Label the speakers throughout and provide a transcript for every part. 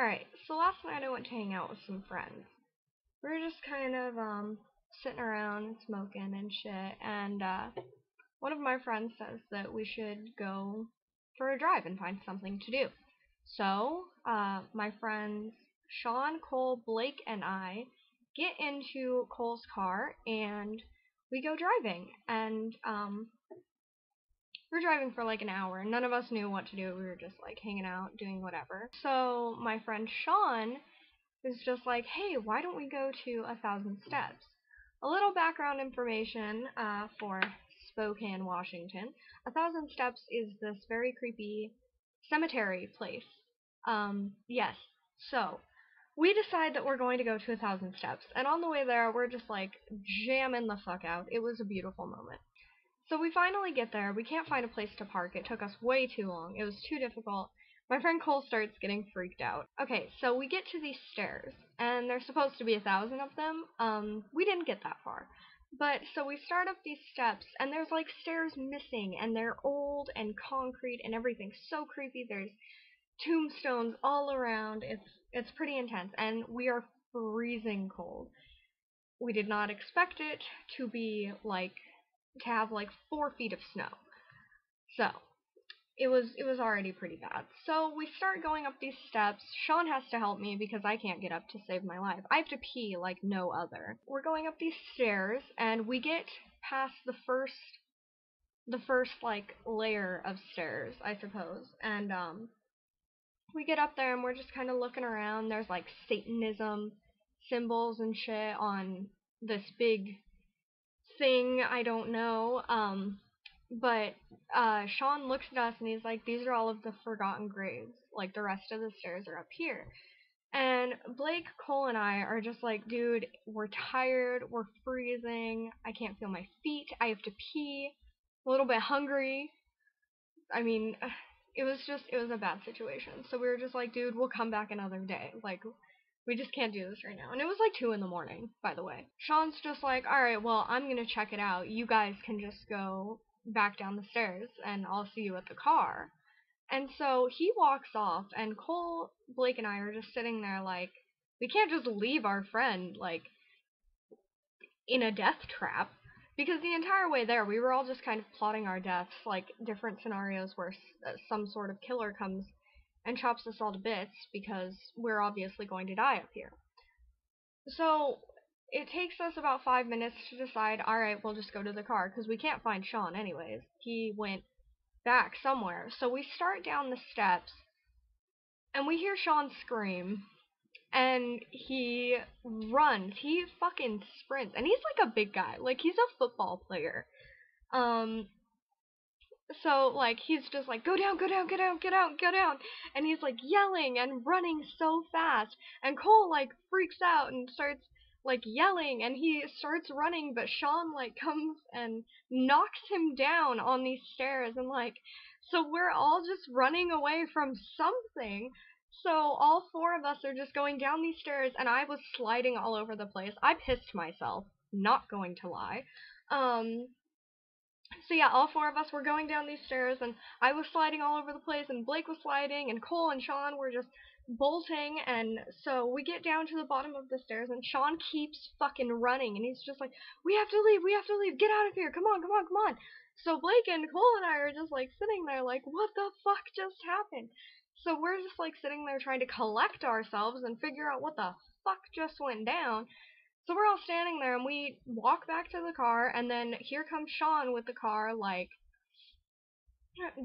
Speaker 1: Alright, so last night I went to hang out with some friends. We were just kind of, sitting around and smoking and shit, and, one of my friends says that we should go for a drive and find something to do. So, my friends Sean, Cole, Blake, and I get into Cole's car, and we go driving, and, we're driving for like an hour. None of us knew what to do. We were just like hanging out, doing whatever. So my friend Sean was just like, hey, why don't we go to 1,000 Steps? A little background information for Spokane, Washington. 1,000 Steps is this very creepy cemetery place. Yes. So we decide that we're going to go to 1,000 Steps, and on the way there, we're just like jamming the fuck out. It was a beautiful moment. So we finally get there. We can't find a place to park. It took us way too long. It was too difficult. My friend Cole starts getting freaked out. Okay, so we get to these stairs, and there's supposed to be 1,000 of them. We didn't get that far. But, so we start up these steps, and there's like stairs missing, and they're old and concrete and everything. So creepy. There's tombstones all around. It's pretty intense, and we are freezing cold. We did not expect it to be like to have like 4 feet of snow. So it was already pretty bad. So we start going up these steps. Sean has to help me because I can't get up to save my life. I have to pee like no other. We're going up these stairs, and we get past the first like layer of stairs, I suppose. And we get up there and we're just kind of looking around. There's like Satanism symbols and shit on this big thing, I don't know, but Sean looks at us and he's like, these are all of the forgotten graves, like the rest of the stairs are up here. And Blake, Cole, and I are just like, dude, we're tired, we're freezing, I can't feel my feet, I have to pee, a little bit hungry. I mean, it was a bad situation. So we were just like, dude, we'll come back another day. Like, we just can't do this right now. And it was like 2 a.m, by the way. Sean's just like, alright, well, I'm gonna check it out. You guys can just go back down the stairs, and I'll see you at the car. And so he walks off, and Cole, Blake, and I are just sitting there like, we can't just leave our friend, like, in a death trap. Because the entire way there, we were all just kind of plotting our deaths, like different scenarios where some sort of killer comes and chops us all to bits, because we're obviously going to die up here. So it takes us about 5 minutes to decide, alright, we'll just go to the car, because we can't find Sean anyways. He went back somewhere. So we start down the steps, and we hear Sean scream, and he runs. He fucking sprints, and he's like a big guy. Like, he's a football player. So, like, he's just like, go down, go down, get out, get out, get out, and he's, like, yelling and running so fast, and Cole, like, freaks out and starts, like, yelling, and he starts running, but Sean, like, comes and knocks him down on these stairs, and, like, so we're all just running away from something. So all 4 of us are just going down these stairs, and I was sliding all over the place. I pissed myself, not going to lie. So yeah, all 4 of us were going down these stairs, and I was sliding all over the place, and Blake was sliding, and Cole and Sean were just bolting, and so we get down to the bottom of the stairs, and Sean keeps fucking running, and he's just like, we have to leave, get out of here, come on, come on, come on. So Blake and Cole and I are just like sitting there like, what the fuck just happened? So we're just like sitting there trying to collect ourselves and figure out what the fuck just went down. So we're all standing there, and we walk back to the car, and then here comes Sean with the car, like,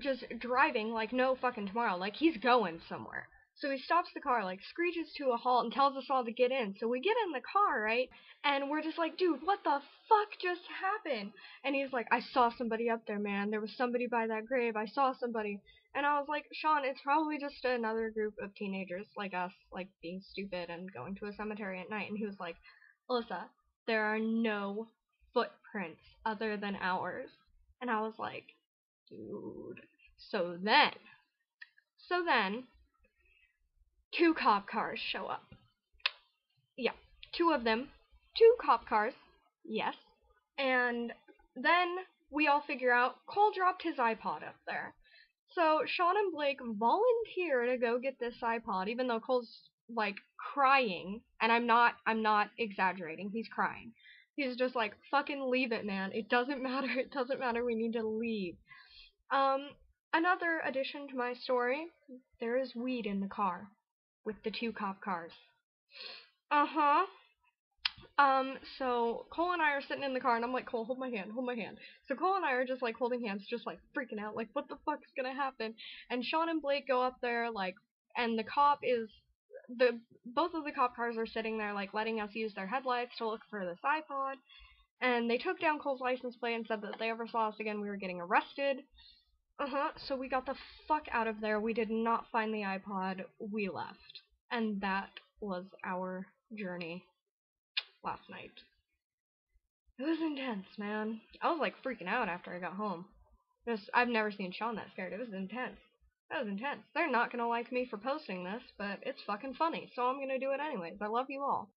Speaker 1: just driving like no fucking tomorrow, like he's going somewhere. So he stops the car, like, screeches to a halt and tells us all to get in. So we get in the car, right? And we're just like, dude, what the fuck just happened? And he's like, I saw somebody up there, man. There was somebody by that grave. I saw somebody. And I was like, Sean, it's probably just another group of teenagers like us, like, being stupid and going to a cemetery at night. And he was like, Alyssa, there are no footprints other than ours. And I was like, dude. So then, 2 cop cars show up. Yeah, 2 of them. 2 cop cars. Yes. And then we all figure out Cole dropped his iPod up there. So Sean and Blake volunteer to go get this iPod, even though Cole's like crying, and I'm not exaggerating. He's crying. He's just like, fucking leave it, man. It doesn't matter. It doesn't matter. We need to leave. Um, Another addition to my story, there is weed in the car with the two cop cars. Uh-huh. So Cole and I are sitting in the car, and I'm like, Cole, hold my hand, hold my hand. So Cole and I are just like holding hands, just like freaking out, like what the fuck's gonna happen? And Sean and Blake go up there, like, and the cop is the both of the cop cars are sitting there, like letting us use their headlights to look for this iPod. And they took down Cole's license plate and said that if they ever saw us again, we were getting arrested. So we got the fuck out of there. We did not find the iPod. We left. And that was our journey last night. It was intense, man. I was like freaking out after I got home. I've never seen Sean that scared. It was intense. That was intense. They're not gonna like me for posting this, but it's fucking funny, so I'm gonna do it anyways. I love you all.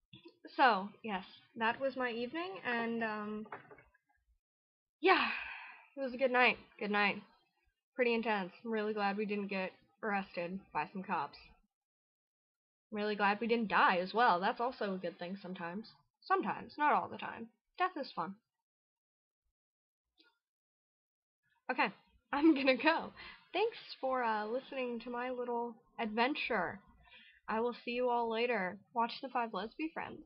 Speaker 1: So, yes, that was my evening, and, yeah, it was a good night. Good night. Pretty intense. I'm really glad we didn't get arrested by some cops. I'm really glad we didn't die as well. That's also a good thing sometimes. Sometimes, not all the time. Death is fun. Okay, I'm gonna go. Thanks for listening to my little adventure. I will see you all later. Watch the 5 Lesbian Friends.